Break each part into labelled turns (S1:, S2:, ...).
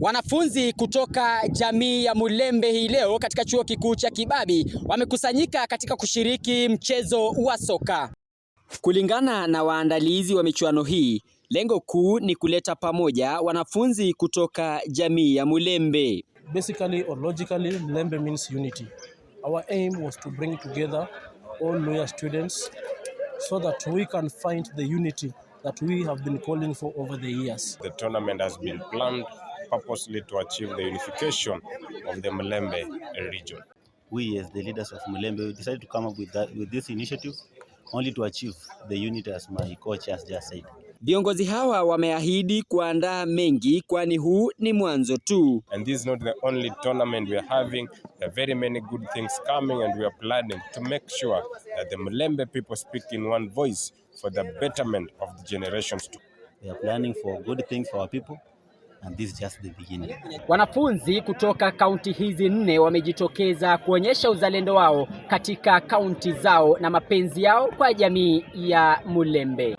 S1: Wanafunzi kutoka jamii ya Mulembe hii leo katika chuo kikuu cha Kibabii wamekusanyika katika kushiriki mchezo wa soka. Kulingana na waandalizi wa michuano hii, lengo kuu ni kuleta pamoja wanafunzi kutoka jamii ya Mulembe.
S2: Basically or logically, Mulembe means unity. Our aim was to bring together all Luhya students so that we can find the unity that we have been calling for over the years.
S3: The tournament has been planned purposely to achieve the unification of the Mulembe region.
S4: We as the leaders of Mulembe decided to come up with this initiative only to achieve the unity, as my coach has just said.
S1: Viongozi hawa wameahidi kuandaa mengi kwani huu ni mwanzo tu.
S3: And this is not the only tournament we are having. There are very many good things coming and we are planning to make sure that the Mulembe people speak in one voice for the betterment of the generations to.
S4: We are planning for good things for our people. And this is just the beginning.
S1: Wanafunzi kutoka kaunti hizi 4 wamejitokeza kuonyesha uzalendo wao katika kaunti zao na mapenzi yao kwa jamii ya Mulembe.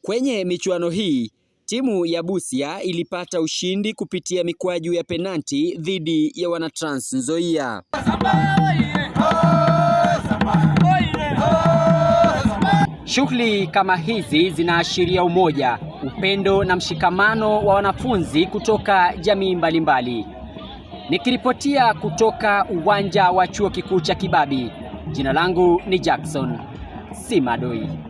S1: Kwenye michuano hii, timu ya Busia ilipata ushindi kupitia mikwaju ya penalti dhidi ya wana Trans Nzoia. Shughuli kama hizi zinaashiria umoja, upendo na mshikamano wa wanafunzi kutoka jamii mbalimbali. Nikiripotia kutoka uwanja wa chuo kikuu cha Kibabii, jina langu ni Jackson Simadoi.